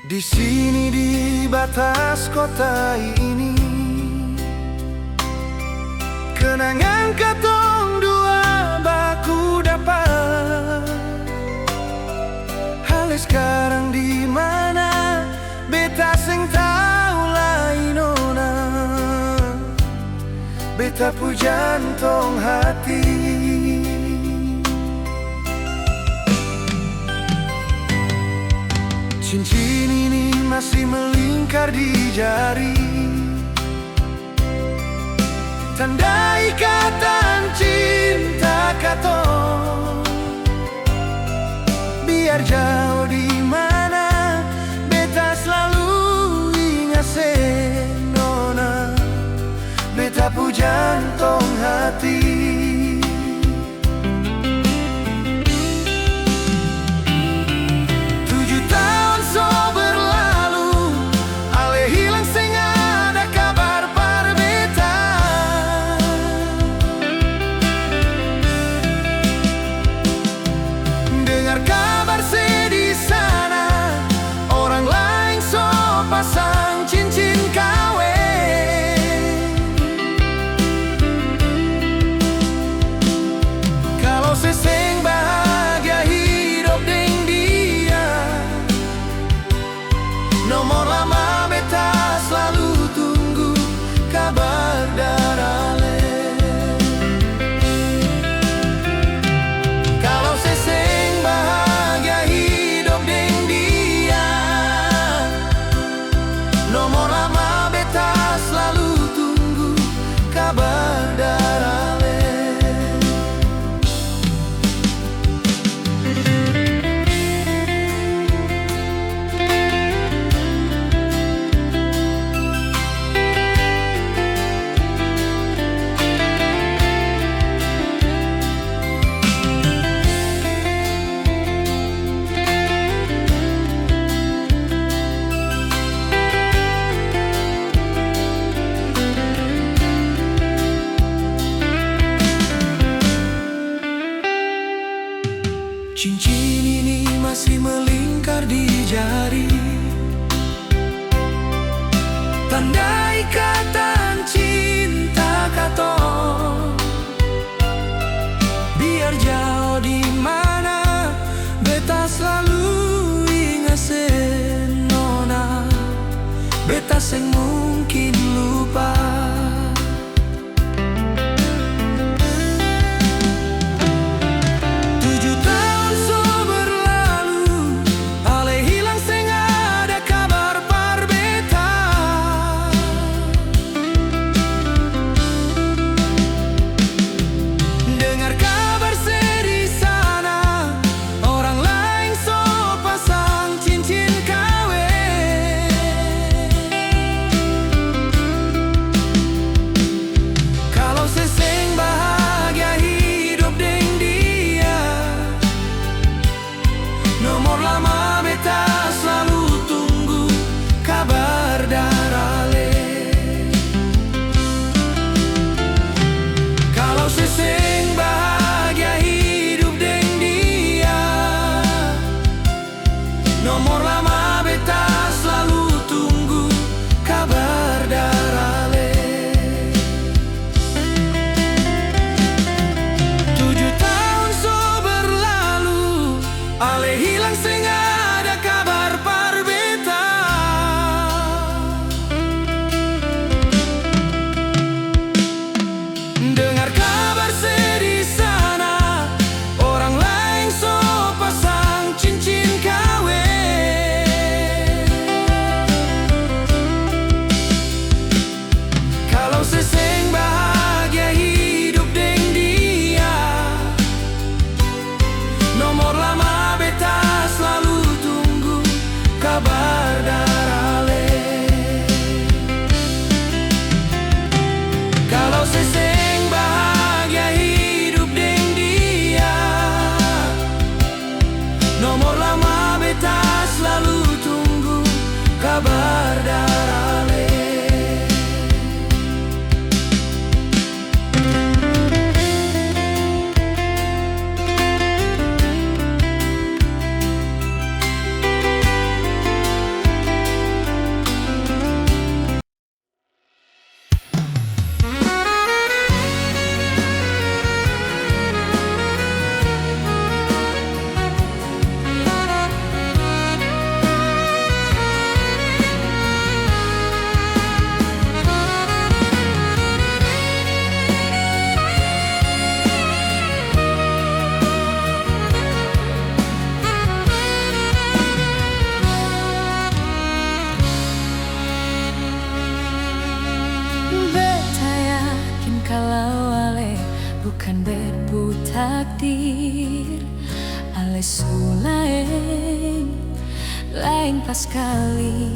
Di sini di batas kota ini, kenangan katong dua baku dapat. Hal sekarang di mana beta seng tahu lain nona. Beta pu jantung hati. Cincin ini masih melingkar di jari, tanda ikatan cinta katong. Biar jauh di mana, beta selalu ingat se nona. Beta pu jantung hati. 7 tahun so berlalu, ale hilang seng ada kabar par beta. Dengar kabar sedih sana, orang lain so pasang cincin kawin. Kalau seseng bahagia hidup deng dia, nomor lama beta selalu tunggu kabar darale. Kalau seseng bahagia hidup deng dia, nomor lama beta selalu tunggu kabar darale. Cincin ini masih melingkar di jari, tanda ikatan cinta katong. Biar jauh di mana, beta selalu ingat se nona. Beta seng mungkin lupa. 7 tahun so berlalu, ale hilang seng ada kabar par beta. Dengar kabar sedih sana, orang lain so pasang cincin kawin. bukan bebu takdir. Ale sulaeng lain pas kali.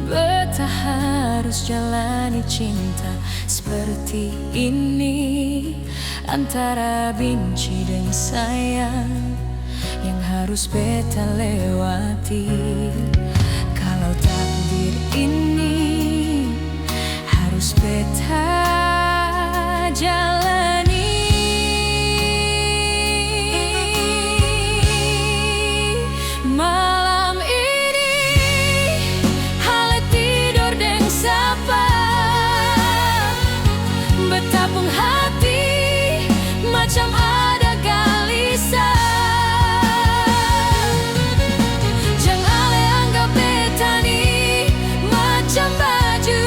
Betah harus jalani cinta seperti ini, antara benci dan sayang yang harus beta lewati. Kalau takdir ini harus beta jalani. Malam ini hale tidur deng sapa, betapung hati macam ada gelisah. Jangan ale anggap beta ni macam baju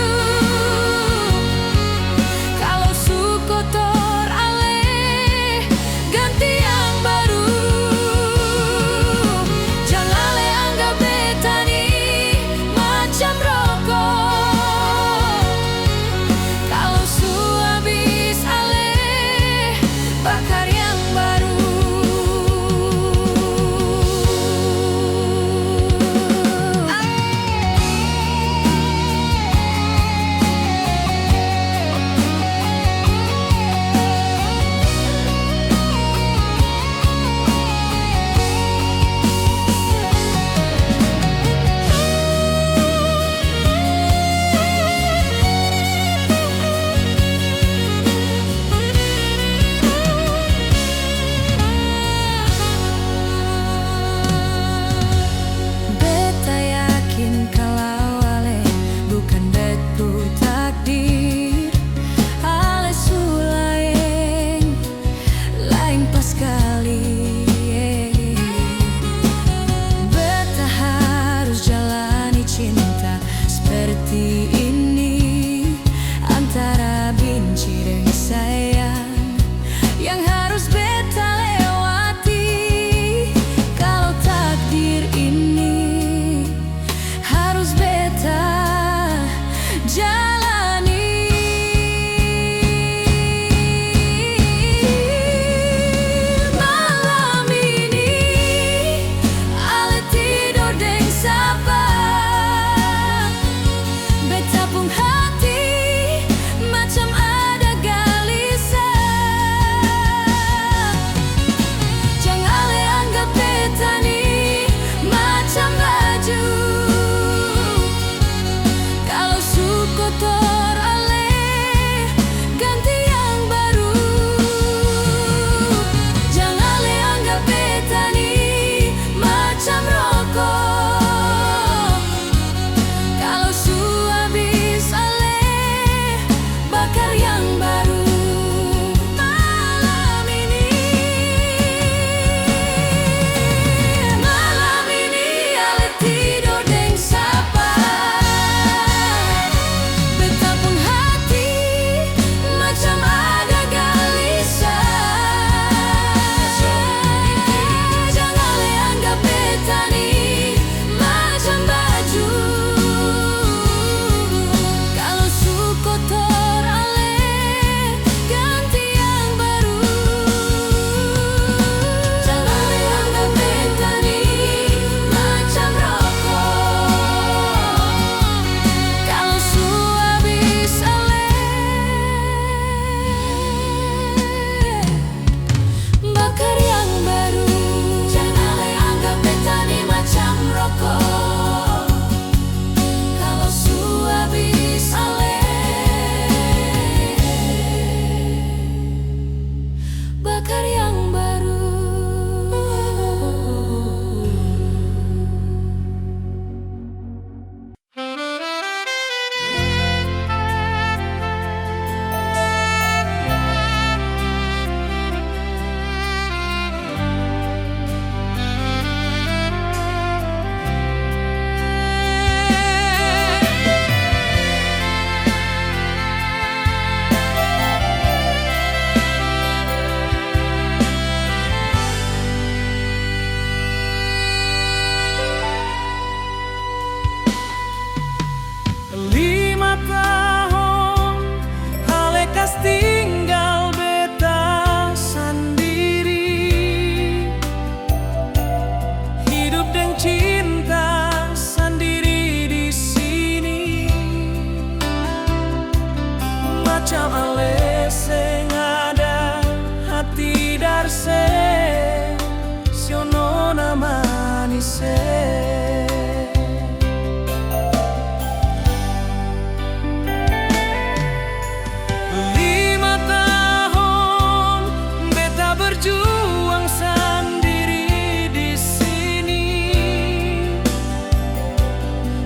tahun beta berjuang sendiri di sini.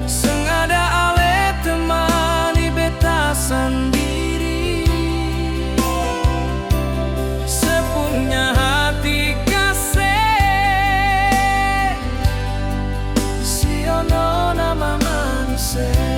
Sengada ale temani beta sendiri. Sepunya hati kasih, siono nama manusia.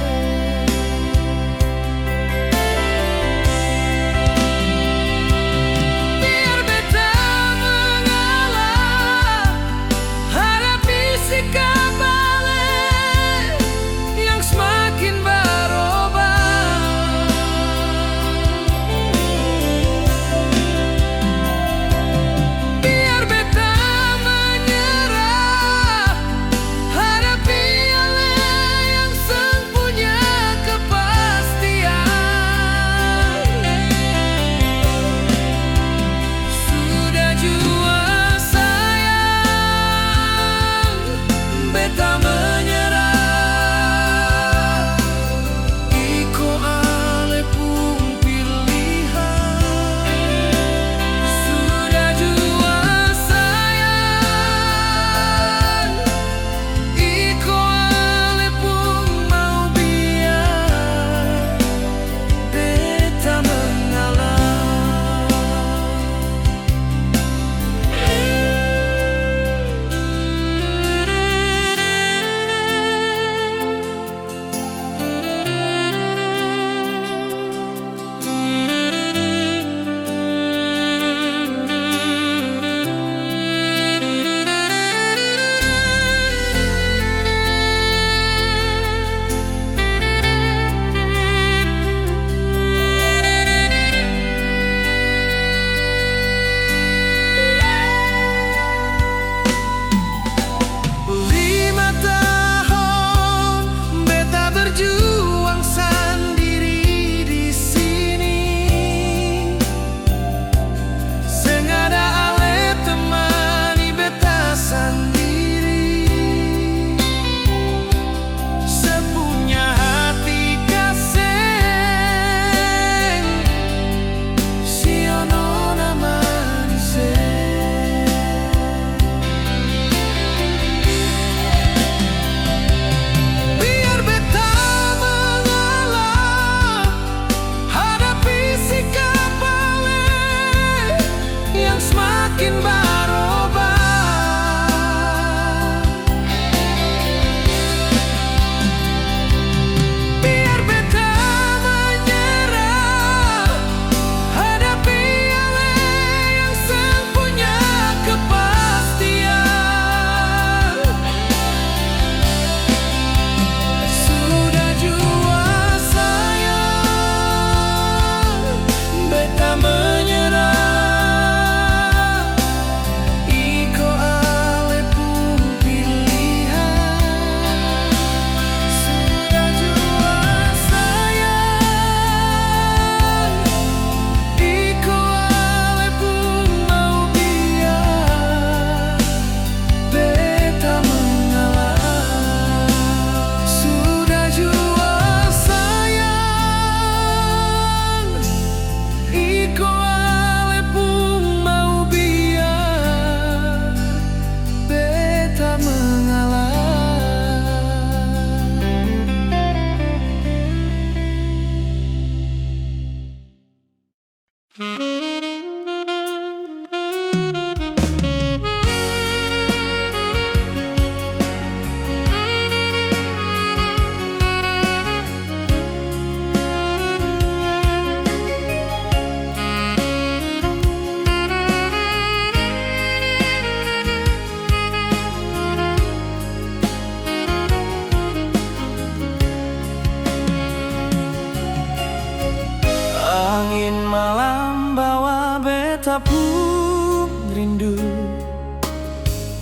beta pun rindu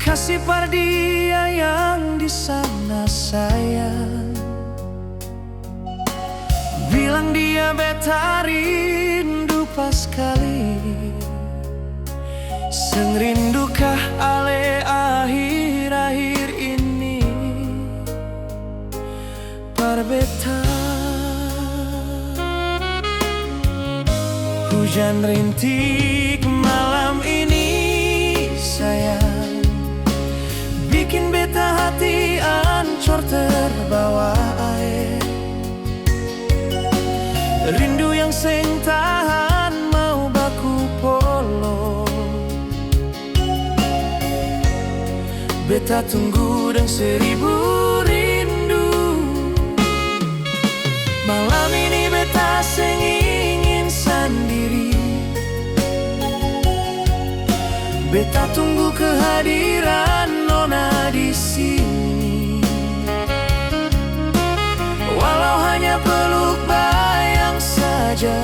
kasih pada dia yang di sana sayang. Bilang dia beta rindu pas kali. Seng rindukah ale akhir-akhir ini beta. Hujan rintik malam ini sayang, bikin beta hati ancur terbawa air. Rindu yang seng tahan mau baku polo. Beta tunggu dan seribu rindu. Malam ini beta seng ingin sendiri. Beta tunggu kehadiran nona di sini. Walau hanya peluk bayang saja,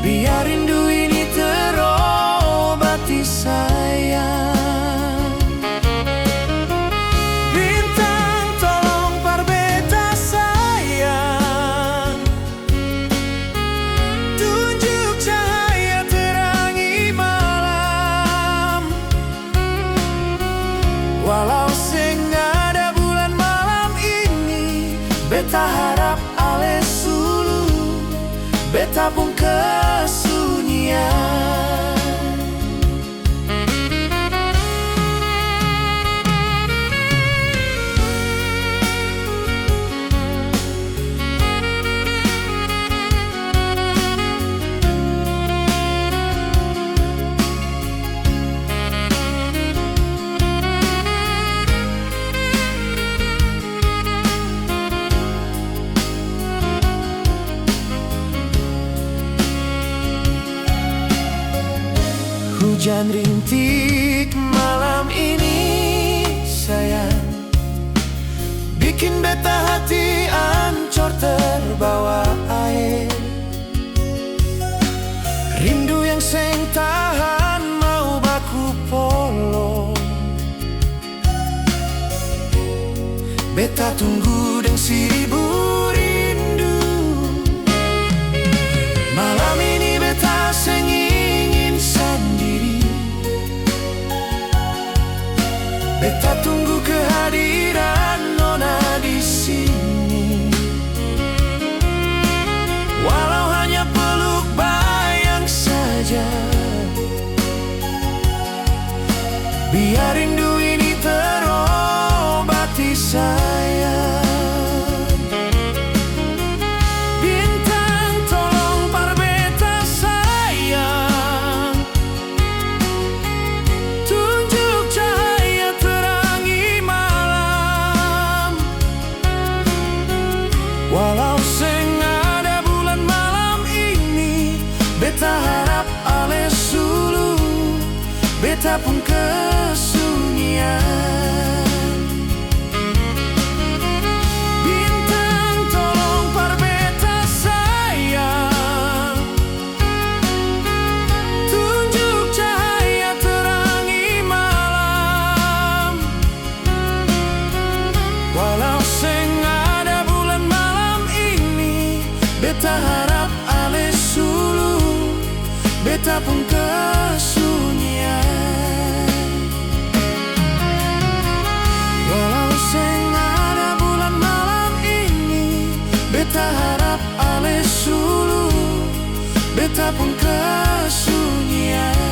biar rindu ini terobati sayang. Bintang tolong par beta sayang, tunjuk cahaya terangi malam. Walau seng ada bulan malam ini, beta harap ale sulu, beta pun kesunyian. Hujan rintik malam ini sayang, bikin beta hati ancur terbawa air. Rindu yang seng tahan mau baku polo. Beta tunggu dengan seribu rindu. Malam ini beta seng ingin sendiri. Beta tunggu kehadiran nona di sini. Walau hanya peluk bayang saja, biar rindu ini terobati sayang. Bintang tolong par beta sayang, tunjuk cahaya terangi malam. Walau seng ada bulan malam ini, beta harap ale sulu, beta pun kesunyian. Bintang tolong par beta sayang, tunjuk cahaya terangi malam. Walau seng ada bulan malam ini, beta harap ale sulu, beta pun kesunyian. Walau seng ada bulan malam ini, beta harap ale sulu, beta pun kesunyian.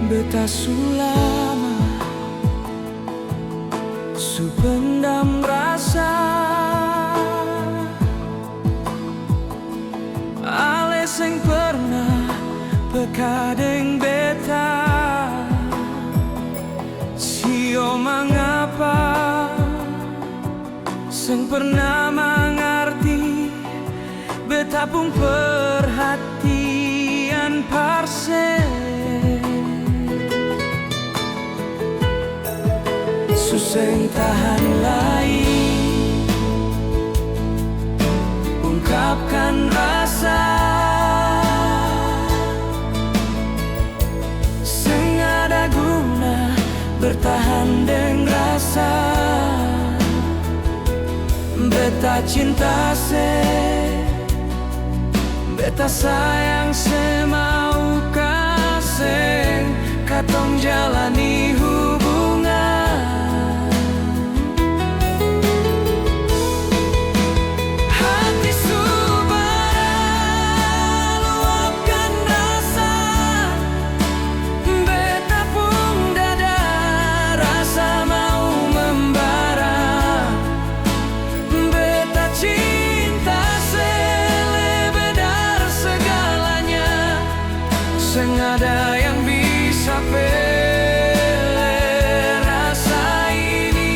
Beta sulama su pendam rasa, ale seng pernah peka deng beta. Sio mangapa seng pernah mengerti, beta pun perhatian parse suseng tahan lain, ungkapkan rasa sengada guna bertahan dengan rasa. Beta cinta se, beta sayang se, mau kasih katong jalani hubungan. Hati subara luapkan rasa, beta pun dada rasa mau membara. Beta cinta lebih dari segalanya, sengada yang bisa pilih rasa ini.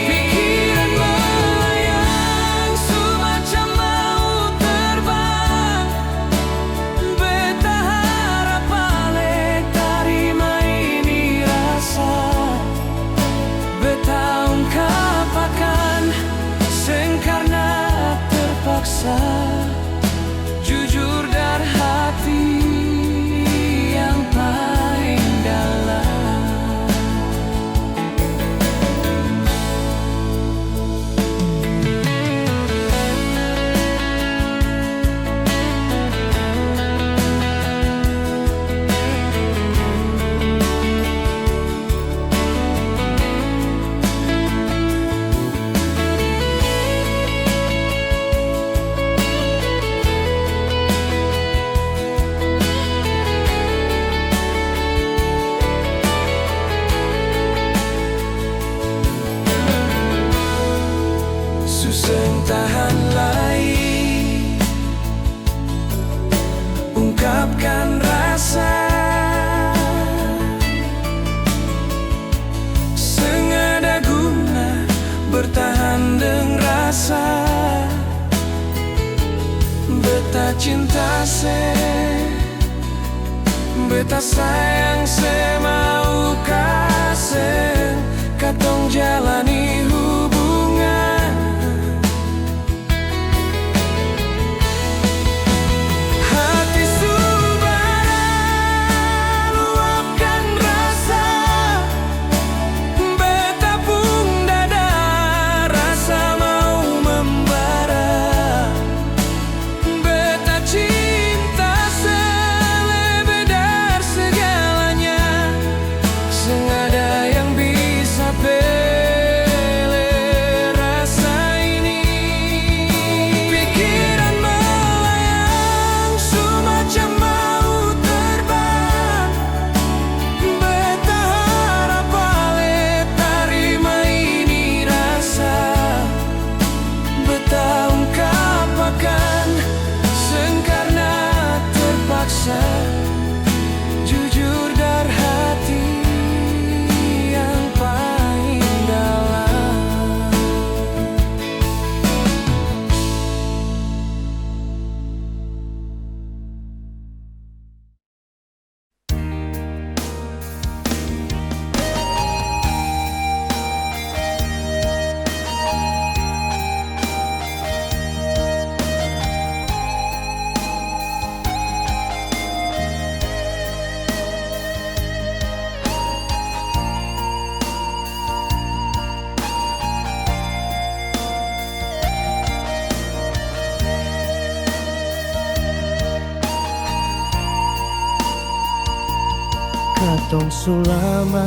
Pikiran melayang semacam mau terbang, beta harap ale terima ini rasa. Beta ungkapkan seng karena terpaksa, jujur dari hati yang paling dalam. Suseng tahan lain, ungkapkan rasa sengada guna bertahan dengan rasa. Beta cinta se, beta sayang se, mau kasih katong jalani hubungan. Hati subara luapkan rasa, beta pun dada rasa mau membara. Beta cinta lebih dari segalanya, sengada yang bisa pilih rasa ini. Pikiran melayang semacam mau terbang, beta harap ale terima ini rasa. Beta ungkapkan seng karena terpaksa, jujur dari hati yang paling dalam. Katong sulama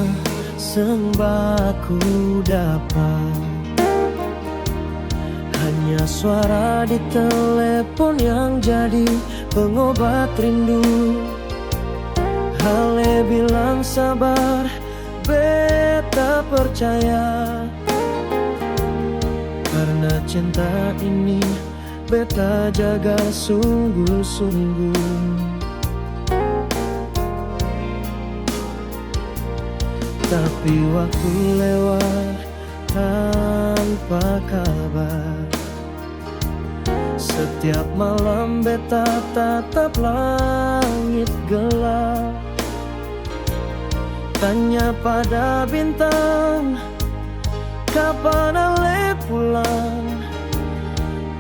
seng baku dapat, hanya suara di telepon yang jadi pengobat rindu. Hale bilang sabar, beta percaya, karena cinta ini beta jaga sungguh-sungguh. Tapi waktu lewat tanpa kabar, Setiap malam beta tatap langit gelap, tanya pada bintang, kapan ale pulang,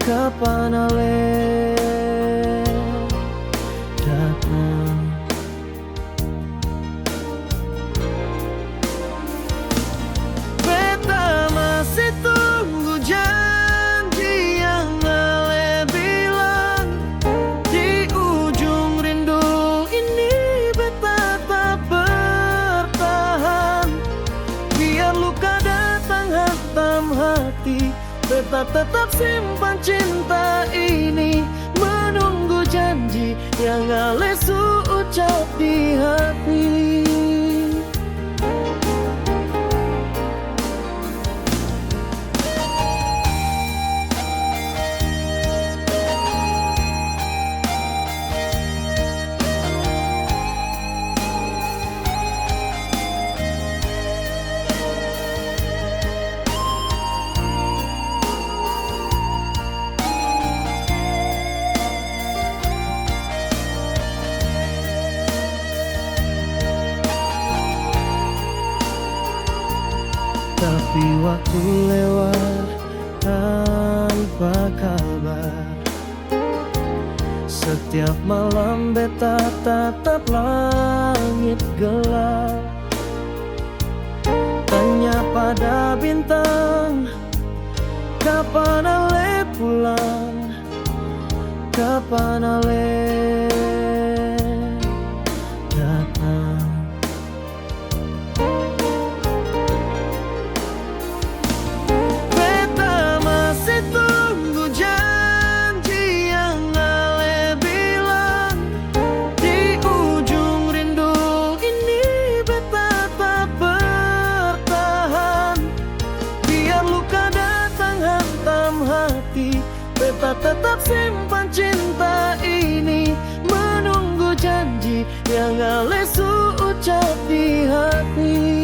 kapan ale datang. Beta masih tunggu janji yang ale bilang. Di ujung rindu ini beta tak bertahan. Biar luka datang hantam hati, beta tetap simpan cinta ini, menunggu janji yang ale ucap di hati. Tapi waktu lewat tanpa kabar. Setiap malam beta tatap langit gelap, tanya pada bintang, kapan ale pulang, kapan ale datang. Beta tetap simpan cinta ini, menunggu janji yang ale ucap di hati.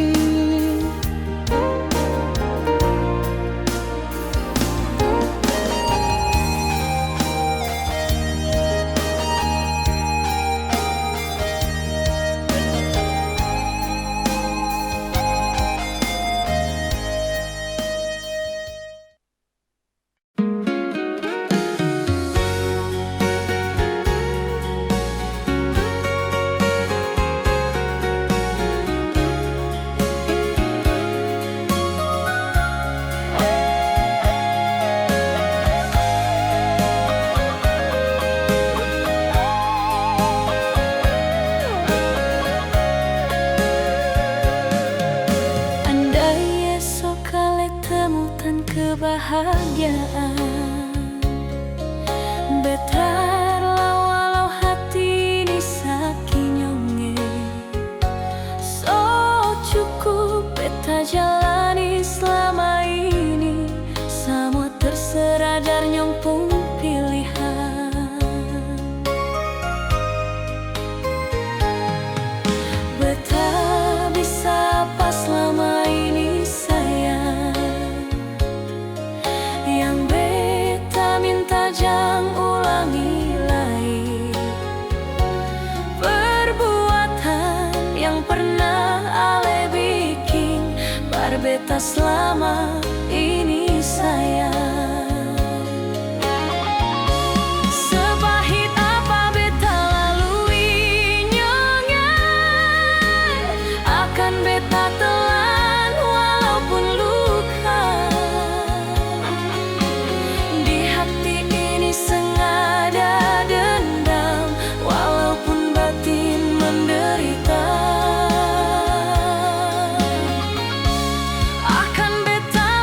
Kebahagiaan betar walau hati ini sakinyonge, so cukup beta jalani selama ini, semua terserah dari nyong pun pilihan. Beta bisa apa selama ini sayang, yang beta minta jangan ulangi lagi perbuatan yang pernah ale bikin bar beta selama ini sayang. Sepahit apa beta lalui nyonya, akan beta telan walaupun luka. Sengaja dendam walaupun batin menderita, akan beta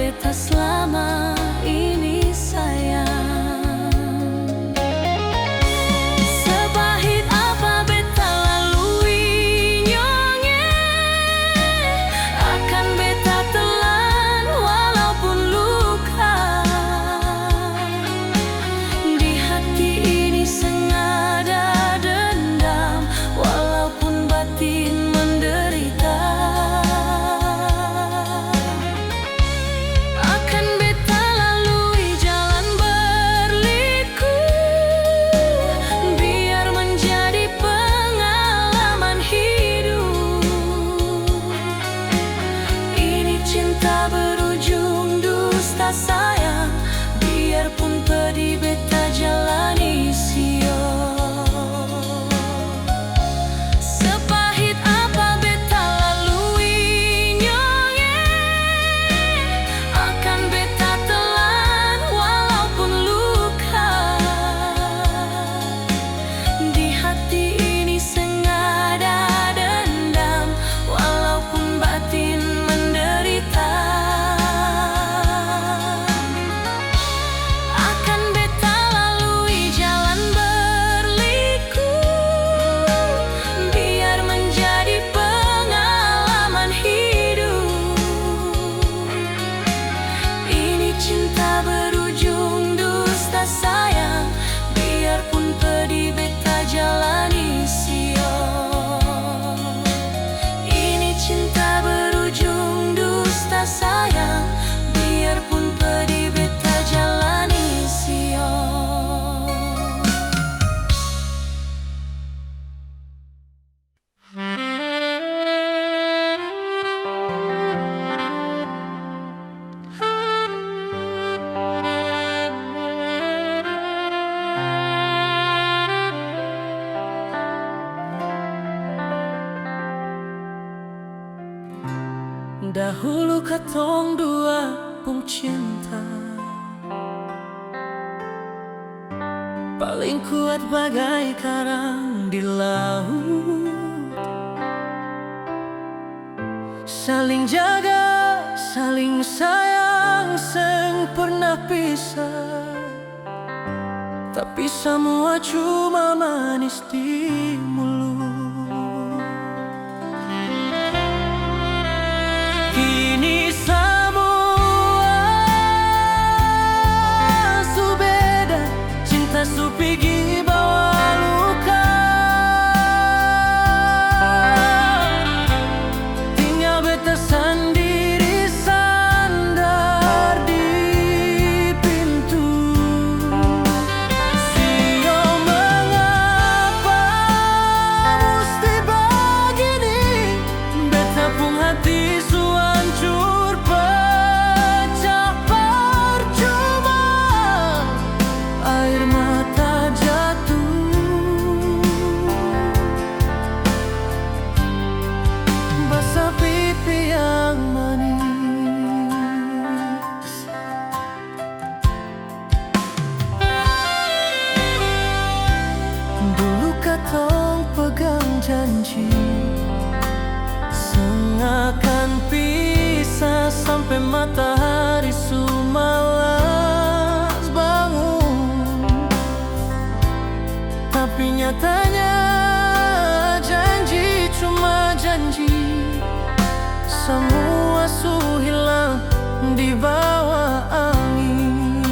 beta selama ini sayang. Sepahit apa beta lalui nyonge, akan beta telan walaupun luka. Di hati ini sengaja dendam, walaupun batin menderita. Akan beta lalui jalan berliku, biar menjadi pengalaman hidup. Ini cinta berujung dusta sayang, biarpun pedih beta jalani sio. Sepahit apa beta lalui nyonge, akan beta telan walaupun luka. Di hati ini sengaja dendam, walaupun batin menderita. Akan beta lalui jalan berliku, biar menjadi pengalaman hidup. Ini cinta berujung dusta sayang, biarpun pedih beta jalani sio. Ini cinta berujung dusta sayang, biarpun pedih beta jalani sio. Dahulu katong dua pun cinta, paling kuat bagai karang di laut. Saling jaga, saling sayang, seng pernah pisah. Tapi semua cuma manis di mulut. Kini semua su beda, cinta su pigi bawa luka. Tinggal beta sendiri sandar di pintu. Sio mengapa mesti begini, beta pun hati su hancur pecah percuma. Air mata jatuh, basah pipi yang manis. Dulu katong pegang janji, sengakan pisah sampai matahari su malas bangun. Tapi nyatanya janji cuma janji, semua su hilang di bawah angin.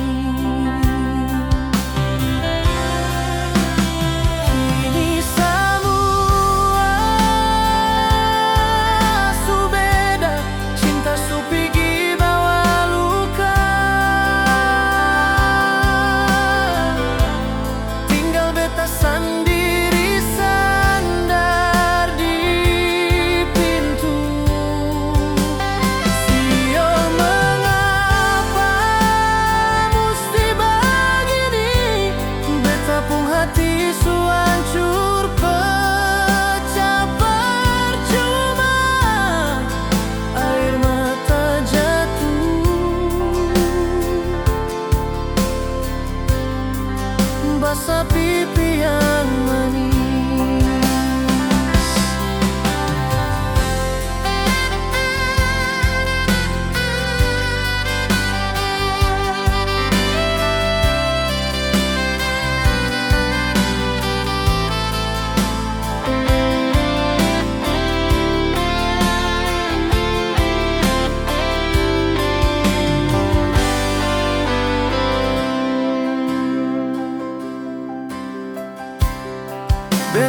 Kini semua su beda, cinta su pigi bawa luka. Tinggal beta sendiri sandar di pintu.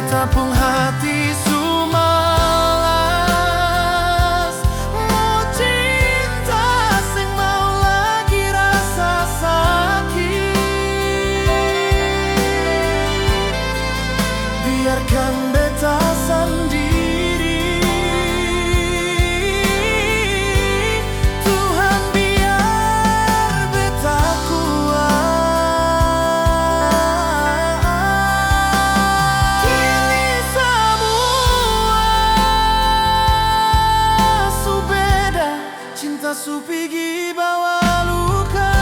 betapung hati sumalas. Mau cinta sing mau lagi rasa sakit. Biarkan beta sendiri, Tuhan biar beta kuat. Kini semua su beda, cinta su pigi bawa luka.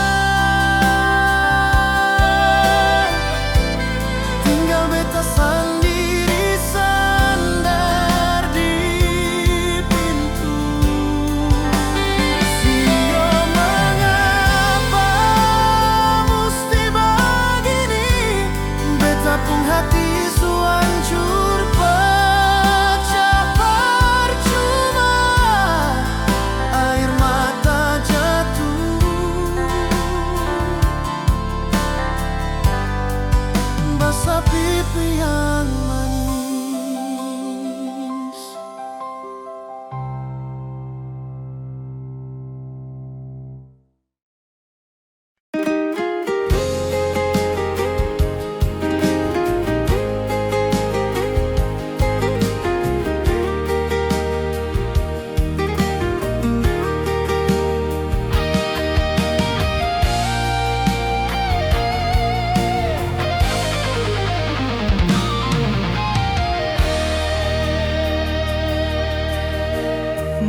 Tinggal beta sendiri sandar di pintu. Sio mengapa mesti begini, beta pun hati su hancur pecah percuma. Air mata jatuh, basah pipi yang manis.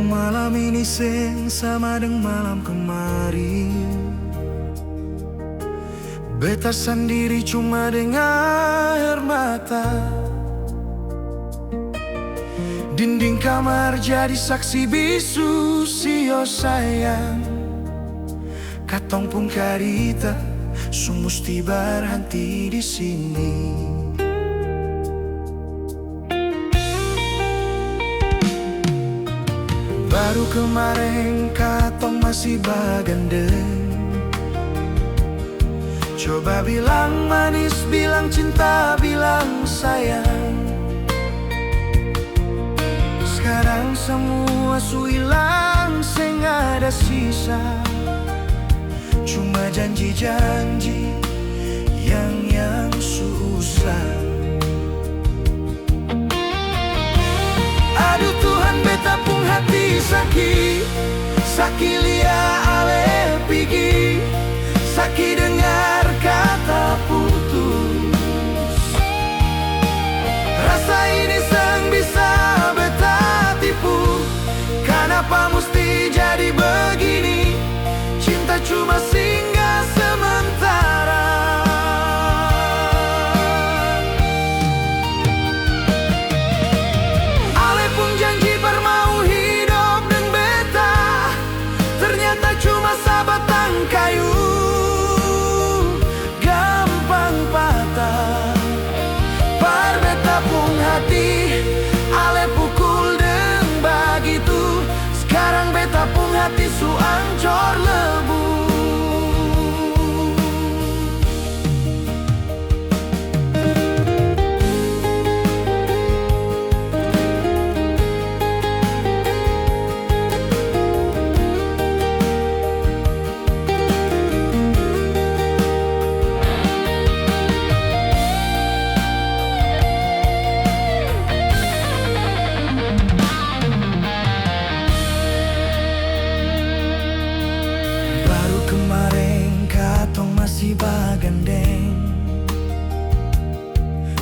Malam ini sing sama dengan malam kemarin. Beta sendiri cuma dengan air mata. Dinding kamar jadi saksi bisu. Sio sayang, katong pun karita su musti berhenti di sini. Baru kemarin katong masih bagandeng. Coba bilang manis, bilang cinta, bilang sayang. Sekarang semua su hilang, seng ada sisa. Cuma janji-janji yang susah. Aduh Tuhan, beta pun hati sakit. Sakit lia ale pigi, sakit dengar kata putus. Rasa ini sang bisa beta tipu. Kenapa mesti jadi begini? Cinta cuma singgah sementara. Ale pun janji bermau hidup dengan beta, ternyata cuma sabatang kayu, gampang patah. Par beta pun hati, ale pukul deng begitu. Sekarang beta pun hati su ancor lebu. Bagandeng.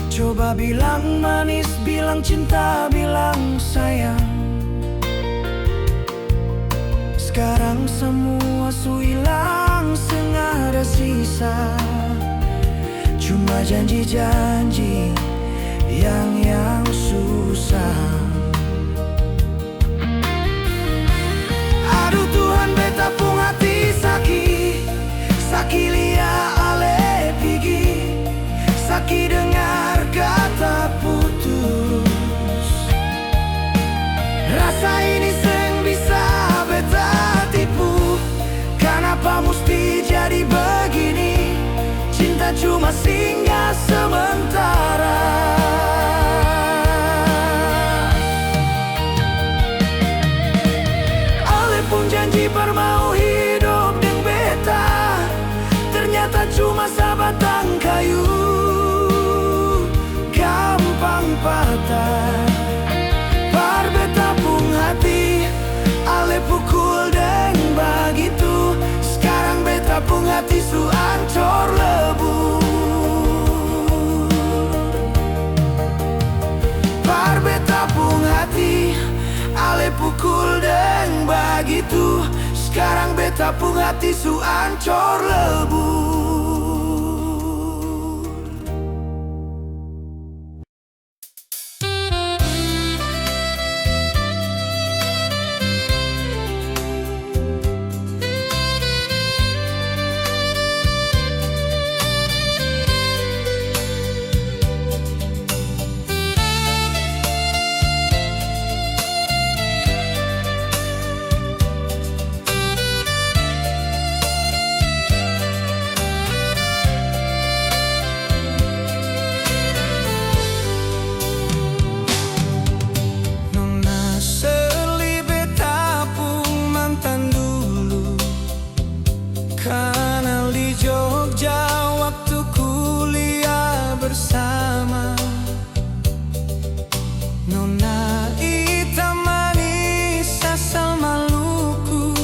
Coba bilang manis, bilang cinta, bilang sayang. Sekarang semua su hilang, seng ada sisa. Cuma janji-janji yang susah. Aduh Tuhan, beta pun hati sakit. Sakit lia ale pigi, sakit dengar kata putus. Rasa ini seng bisa beta tipu. Kenapa mesti jadi begini? Cinta cuma singgah sementara. Tapung hati su ancor lebur. Kenal di Jogja waktu kuliah bersama. Nona hitam manis asal Maluku,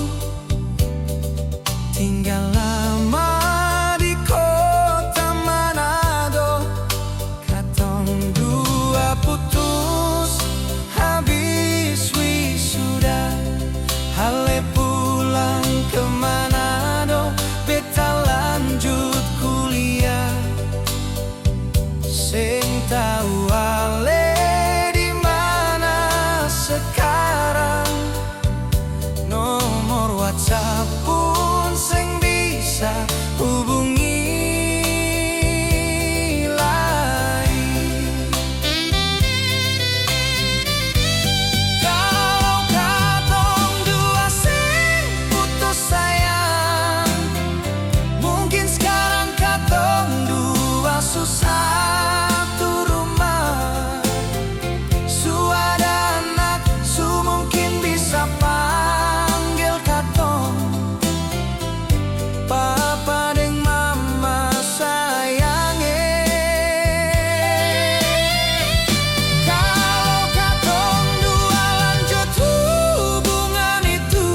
tinggal lama di kota Manado. Katong dua putus habis wisuda, hale pulang ke Manado, beta lanjut kuliah. Sing tau ale di mana sekarang, nomor WhatsApp pun sing bisa hubungi lagi. Kalau katong dua sing putus sayang, mungkin sekarang katong dua satu rumah. Su ada anak, su mungkin bisa panggil katong papa deng mama sayange. Kalau katong dua lanjut hubungan itu,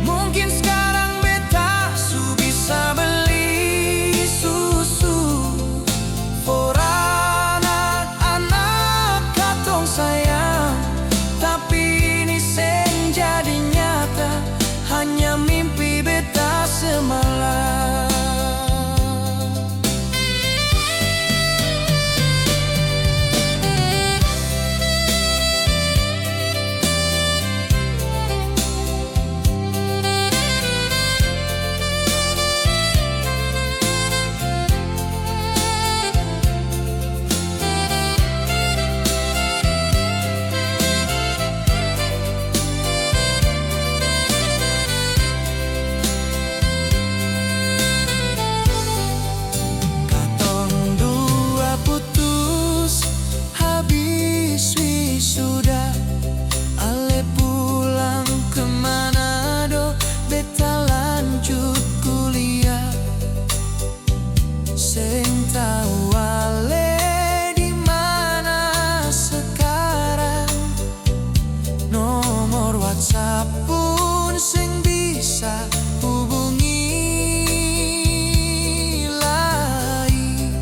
mungkin sekarang beta su bisa beli susu for anak-anak katong sayang. Tapi ini seng jadi nyata, hanya mimpi beta semalam. Katong dua putus habis wisuda, ale pulang ke Manado, beta lanjut kuliah. Sing tau ale di mana sekarang, nomor WhatsApp pun sing bisa hubungi lagi.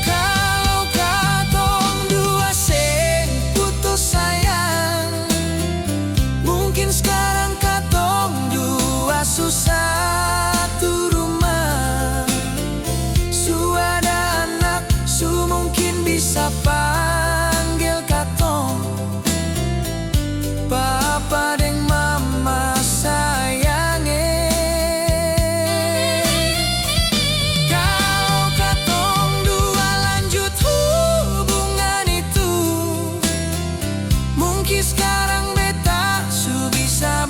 Kalau katong dua sing putus sayang, mungkin sekarang katong dua satu rumah. Su ada anak, su mungkin bisa panggil katong papa deng mama sayange. Kalau katong dua lanjut hubungan itu, mungkin sekarang beta su bisa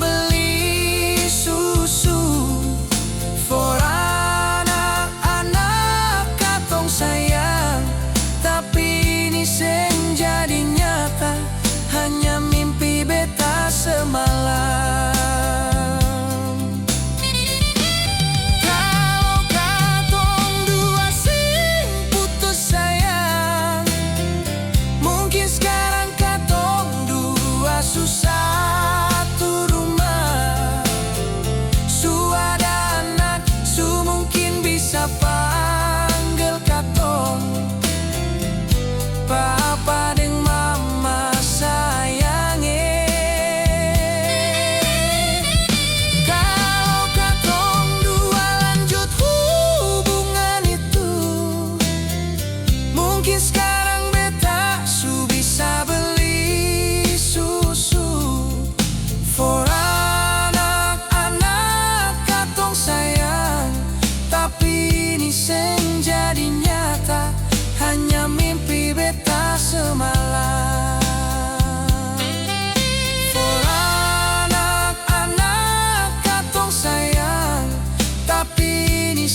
semalam. For anak-anak katong sayang, tapi ini